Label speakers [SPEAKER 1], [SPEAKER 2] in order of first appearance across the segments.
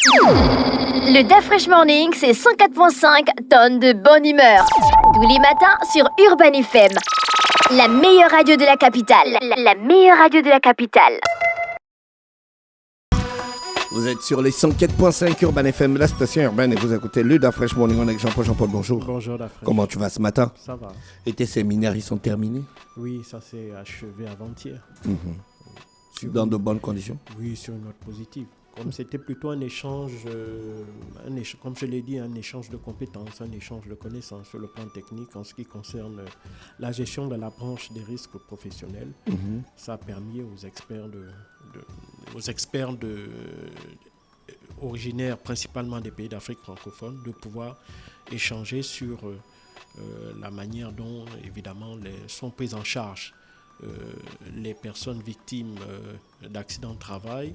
[SPEAKER 1] Le DAF Fresh Morning, c'est 104.5 tonnes de bonne humeur. Tous les matins sur Urban FM. La meilleure radio de la capitale. La meilleure radio de la capitale.
[SPEAKER 2] Vous êtes sur les 104.5 Urban FM, la station urbaine, et vous écoutez le DAF Fresh Morning avec Jean-Paul. Jean-Paul, bonjour.
[SPEAKER 3] Bonjour, DAF Fresh.
[SPEAKER 2] Comment tu vas ce matin?
[SPEAKER 3] Ça va.
[SPEAKER 2] Et tes séminaires, ils sont terminés?
[SPEAKER 3] Oui, ça s'est achevé avant-hier.
[SPEAKER 2] Dans de bonnes conditions?
[SPEAKER 3] Oui, sur une note positive. Comme c'était plutôt un échange, comme je l'ai dit, un échange de compétences, un échange de connaissances sur le plan technique en ce qui concerne la gestion de la branche des risques professionnels. Ça a permis aux experts originaires principalement des pays d'Afrique francophone de pouvoir échanger sur la manière dont, évidemment, sont prises en charge les personnes victimes d'accidents de travail,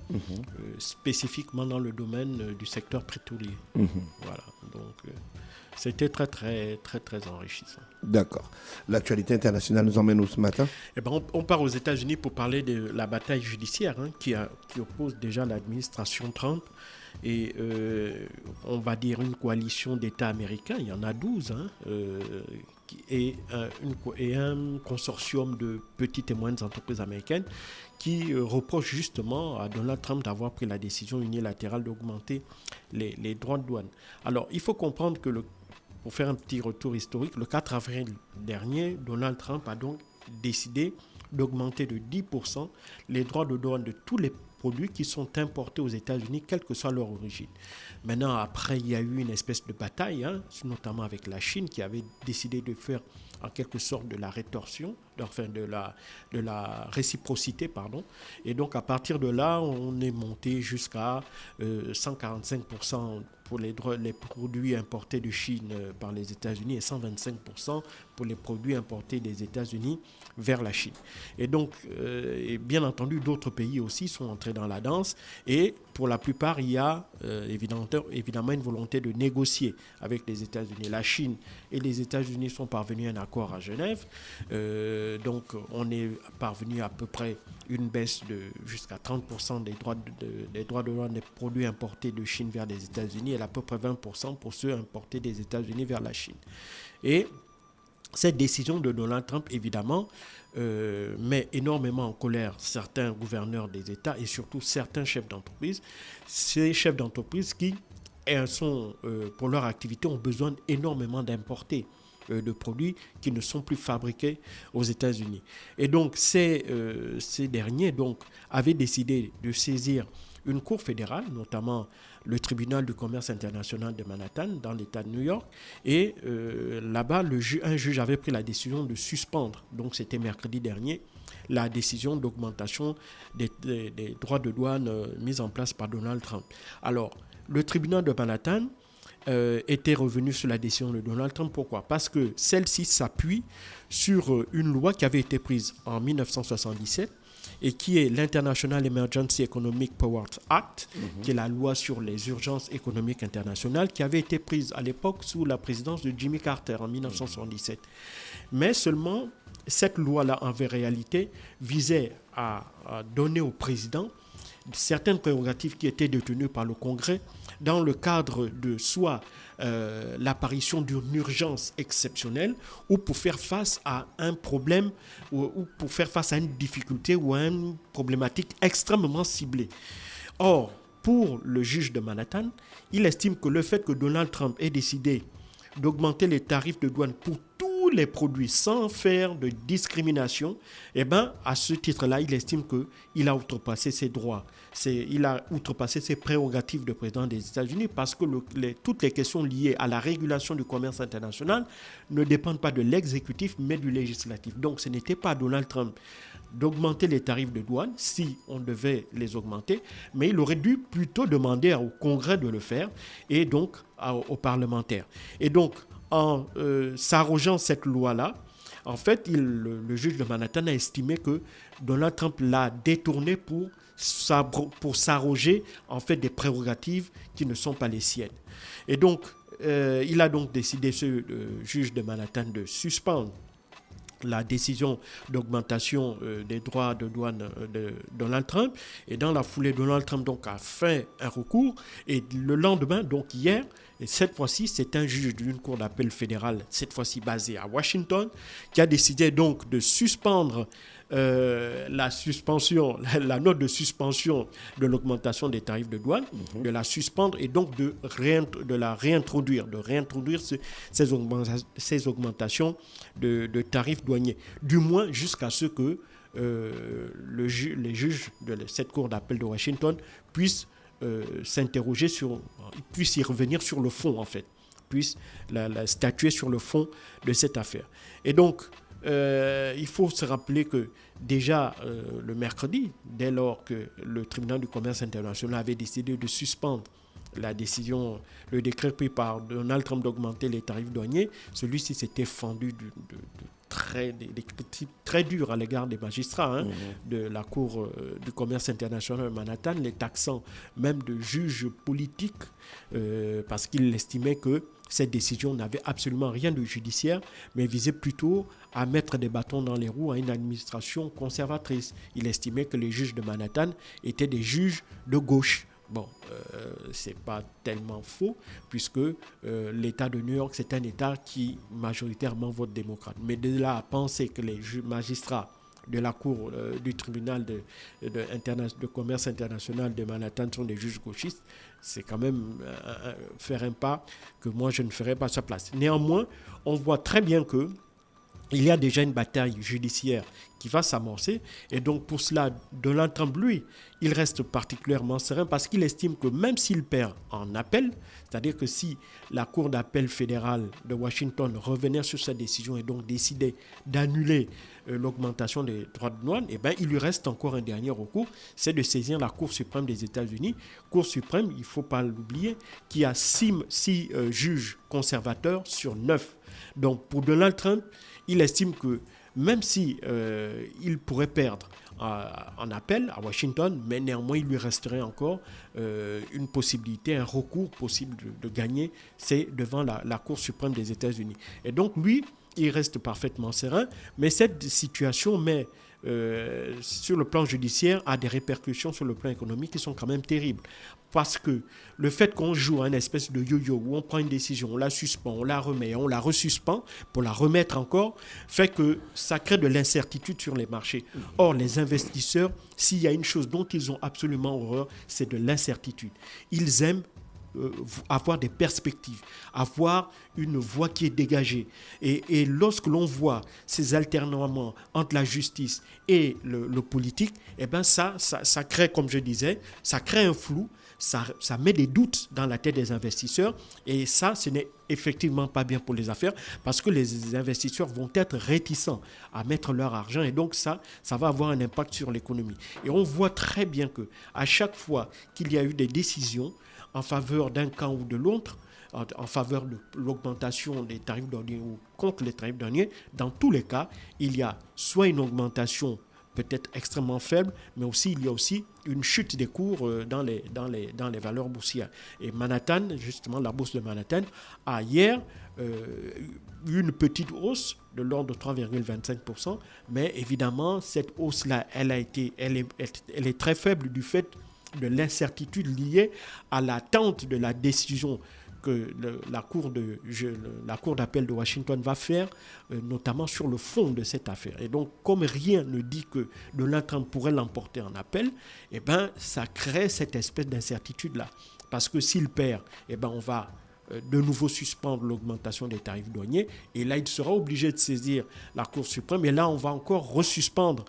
[SPEAKER 3] spécifiquement dans le domaine du secteur pétrolier. Voilà, donc c'était très, très, très, très enrichissant.
[SPEAKER 2] D'accord. L'actualité internationale nous emmène où ce matin?
[SPEAKER 3] Eh ben, on part aux États-Unis pour parler de la bataille judiciaire qui oppose déjà l'administration Trump et on va dire une coalition d'États américains, il y en a 12, et un consortium de petites et moyennes entreprises américaines qui reprochent justement à Donald Trump d'avoir pris la décision unilatérale d'augmenter les droits de douane. Alors, il faut comprendre que, pour faire un petit retour historique, le 4 avril dernier, Donald Trump a donc décidé d'augmenter de 10% les droits de douane de tous les produits qui sont importés aux États-Unis, quelle que soit leur origine. Maintenant, après, il y a eu une espèce de bataille, notamment avec la Chine, qui avait décidé de faire en quelque sorte de la rétorsion, enfin de la réciprocité, pardon. Et donc, à partir de là, on est monté jusqu'à 145% pour les produits importés de Chine par les États-Unis et 125% pour les produits importés des États-Unis vers la Chine. Et donc, et bien entendu, d'autres pays aussi sont entrés dans la danse. Et pour la plupart, il y a évidemment une volonté de négocier avec les États-Unis. La Chine et les États-Unis sont parvenus à un accord à Genève. Donc, on est parvenu à peu près une baisse de jusqu'à 30% des droits de douane des produits importés de Chine vers les États-Unis et à peu près 20% pour ceux importés des États-Unis vers la Chine. Et cette décision de Donald Trump, évidemment, met énormément en colère certains gouverneurs des États et surtout certains chefs d'entreprise. Ces chefs d'entreprise qui pour leur activité, ont besoin énormément d'importer de produits qui ne sont plus fabriqués aux États-Unis. Et donc, ces derniers avaient décidé de saisir une cour fédérale, notamment le tribunal du commerce international de Manhattan, dans l'État de New York. Et là-bas, un juge avait pris la décision de suspendre, donc c'était mercredi dernier, la décision d'augmentation des droits de douane mise en place par Donald Trump. Alors, le tribunal de Manhattan était revenu sur la décision de Donald Trump. Pourquoi? Parce que celle-ci s'appuie sur une loi qui avait été prise en 1977 et qui est l'International Emergency Economic Powers Act, qui est la loi sur les urgences économiques internationales, qui avait été prise à l'époque sous la présidence de Jimmy Carter en 1977. Mais seulement, cette loi-là, en réalité, visait à donner au président certaines prérogatives qui étaient détenues par le Congrès dans le cadre de soit l'apparition d'une urgence exceptionnelle ou pour faire face à un problème ou pour faire face à une difficulté ou à une problématique extrêmement ciblée. Or, pour le juge de Manhattan, il estime que le fait que Donald Trump ait décidé d'augmenter les tarifs de douane pour tous les produits sans faire de discrimination, eh ben, à ce titre-là, il estime qu'il a outrepassé ses droits. Il a outrepassé ses prérogatives de président des États-Unis parce que toutes les questions liées à la régulation du commerce international ne dépendent pas de l'exécutif, mais du législatif. Donc, ce n'était pas Donald Trump d'augmenter les tarifs de douane si on devait les augmenter, mais il aurait dû plutôt demander au Congrès de le faire et donc aux parlementaires. Et donc, en s'arrogeant cette loi-là, en fait, le juge de Manhattan a estimé que Donald Trump l'a détourné pour s'arroger en fait des prérogatives qui ne sont pas les siennes. Et donc, il a donc décidé, ce juge de Manhattan, de suspendre la décision d'augmentation des droits de douane de Donald Trump. Et dans la foulée, Donald Trump donc a fait un recours. Et le lendemain, donc hier, et cette fois-ci, c'est un juge d'une cour d'appel fédérale, cette fois-ci basée à Washington, qui a décidé donc de suspendre la note de suspension de l'augmentation des tarifs de douane, de la suspendre et donc de la réintroduire, ces augmentations de tarifs douaniers, du moins jusqu'à ce que les juges de cette cour d'appel de Washington puissent puissent y revenir sur le fond en fait, puissent statuer sur le fond de cette affaire. Et donc, il faut se rappeler que déjà le mercredi, dès lors que le tribunal du commerce international avait décidé de suspendre le décret pris par Donald Trump d'augmenter les tarifs douaniers, celui-ci s'était fendu des critiques très dures à l'égard des magistrats de la Cour du commerce international de Manhattan, les taxant même de juges politiques parce qu'il estimait que cette décision n'avait absolument rien de judiciaire, mais visait plutôt à mettre des bâtons dans les roues à une administration conservatrice. Il estimait que les juges de Manhattan étaient des juges de gauche. Bon, c'est pas tellement faux, puisque l'État de New York, c'est un État qui majoritairement vote démocrate. Mais de là à penser que les magistrats de la Cour du tribunal de commerce international de Manhattan sont des juges gauchistes, c'est quand même faire un pas que moi je ne ferais pas à sa place. Néanmoins, on voit très bien que il y a déjà une bataille judiciaire qui va s'amorcer. Et donc pour cela, Donald Trump, lui, il reste particulièrement serein parce qu'il estime que même s'il perd en appel, c'est-à-dire que si la Cour d'appel fédérale de Washington revenait sur sa décision et donc décidait d'annuler l'augmentation des droits de douane, eh ben, il lui reste encore un dernier recours, c'est de saisir la Cour suprême des États-Unis. Cour suprême, il ne faut pas l'oublier, qui a 6 juges conservateurs sur 9. Donc pour Donald Trump, il estime que même si il pourrait perdre en appel à Washington, mais néanmoins il lui resterait encore une possibilité, un recours possible de gagner, c'est devant la Cour suprême des États-Unis. Et donc lui, il reste parfaitement serein, mais cette situation met sur le plan judiciaire a des répercussions sur le plan économique qui sont quand même terribles. Parce que le fait qu'on joue à une espèce de yo-yo où on prend une décision, on la suspend, on la remet, on la resuspend pour la remettre encore, fait que ça crée de l'incertitude sur les marchés. Or, les investisseurs, s'il y a une chose dont ils ont absolument horreur, c'est de l'incertitude. Ils aiment avoir des perspectives, avoir une voie qui est dégagée. Et lorsque l'on voit ces alternements entre la justice et le politique, eh ben ça crée, comme je disais, ça crée un flou, ça met des doutes dans la tête des investisseurs et ça, ce n'est effectivement pas bien pour les affaires parce que les investisseurs vont être réticents à mettre leur argent et donc ça va avoir un impact sur l'économie. Et on voit très bien que à chaque fois qu'il y a eu des décisions en faveur d'un camp ou de l'autre, en faveur de l'augmentation des tarifs douaniers ou contre les tarifs douaniers, dans tous les cas, il y a soit une augmentation peut-être extrêmement faible, mais aussi il y a aussi une chute des cours dans les valeurs boursières. Et Manhattan, justement, la bourse de Manhattan, a hier eu une petite hausse de l'ordre de 3,25%, mais évidemment, cette hausse-là, elle est très faible du fait de l'incertitude liée à l'attente de la décision que la Cour d'appel de Washington va faire, notamment sur le fond de cette affaire. Et donc, comme rien ne dit que Donald Trump pourrait l'emporter en appel, eh ben, ça crée cette espèce d'incertitude-là. Parce que s'il perd, eh ben, on va de nouveau suspendre l'augmentation des tarifs douaniers. Et là, il sera obligé de saisir la Cour suprême. Et là, on va encore resuspendre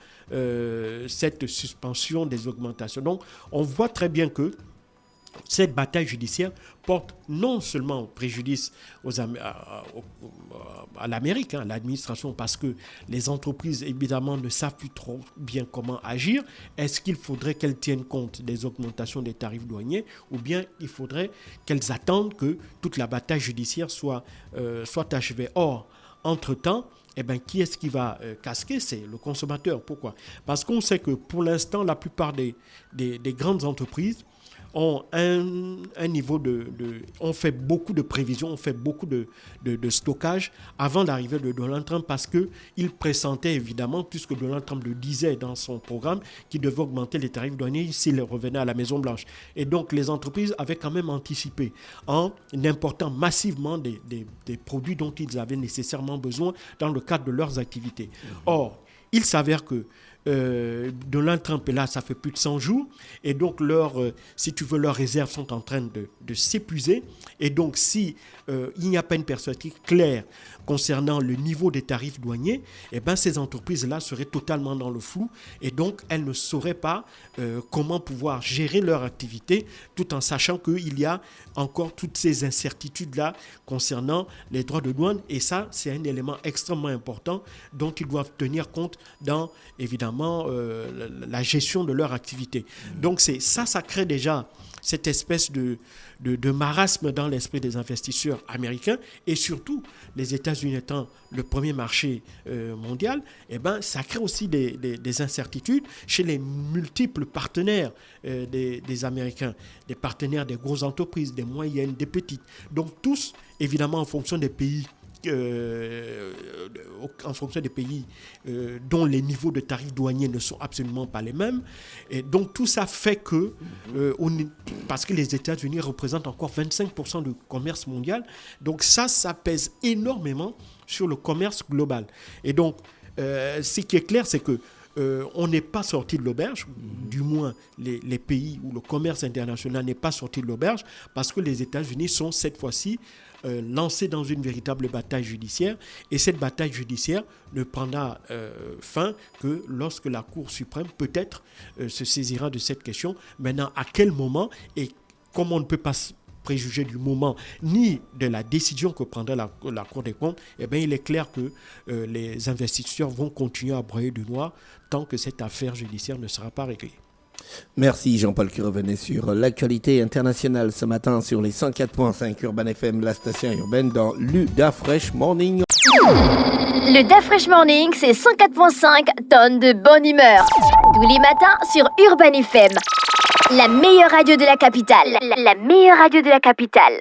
[SPEAKER 3] cette suspension des augmentations. Donc, on voit très bien que cette bataille judiciaire porte non seulement préjudice à l'Amérique, à l'administration, parce que les entreprises, évidemment, ne savent plus trop bien comment agir. Est-ce qu'il faudrait qu'elles tiennent compte des augmentations des tarifs douaniers ou bien il faudrait qu'elles attendent que toute la bataille judiciaire soit achevée? Or, entre-temps, eh ben, qui est-ce qui va casquer? C'est le consommateur. Pourquoi? Parce qu'on sait que pour l'instant, la plupart des grandes entreprises ont un niveau on fait beaucoup de prévisions, on fait beaucoup de stockage avant l'arrivée de Donald Trump parce qu'il pressentait évidemment, puisque Donald Trump le disait dans son programme, qu'il devait augmenter les tarifs douaniers s'il revenait à la Maison-Blanche. Et donc les entreprises avaient quand même anticipé en important massivement des produits dont ils avaient nécessairement besoin dans le cadre de leurs activités. Or, il s'avère que Donald Trump est là, ça fait plus de 100 jours, et donc leurs réserves sont en train de s'épuiser, et donc si il n'y a pas une perspective claire concernant le niveau des tarifs douaniers, eh ben, ces entreprises-là seraient totalement dans le flou, et donc elles ne sauraient pas comment pouvoir gérer leur activité, tout en sachant qu'il y a encore toutes ces incertitudes-là concernant les droits de douane, et ça, c'est un élément extrêmement important dont ils doivent tenir compte dans, évidemment, la gestion de leur activité. Donc ça crée déjà cette espèce de marasme dans l'esprit des investisseurs américains, et surtout les États-Unis étant le premier marché mondial, eh ben, ça crée aussi des incertitudes chez les multiples partenaires des Américains, des partenaires des grosses entreprises, des moyennes, des petites. Donc tous, évidemment, en fonction des pays dont les niveaux de tarifs douaniers ne sont absolument pas les mêmes. Et donc tout ça fait que, parce que les États-Unis représentent encore 25% du commerce mondial, donc ça pèse énormément sur le commerce global. Et donc, ce qui est clair, c'est que on n'est pas sorti de l'auberge, du moins les pays où le commerce international n'est pas sorti de l'auberge, parce que les États-Unis sont cette fois-ci lancés dans une véritable bataille judiciaire, et cette bataille judiciaire ne prendra fin que lorsque la Cour suprême peut-être se saisira de cette question. Maintenant, à quel moment, et comme on ne peut pas préjuger du moment ni de la décision que prendra la Cour des comptes, eh bien, il est clair que les investisseurs vont continuer à broyer du noir tant que cette affaire judiciaire ne sera pas réglée.
[SPEAKER 2] Merci Jean-Paul qui revenait sur l'actualité internationale ce matin sur les 104.5 Urban FM, la station urbaine dans l'Uda Fresh Morning.
[SPEAKER 1] Le Da Fresh Morning, c'est 104.5 tonnes de bonne humeur. Tous les matins sur Urban FM. La meilleure radio de la capitale. La meilleure radio de la capitale.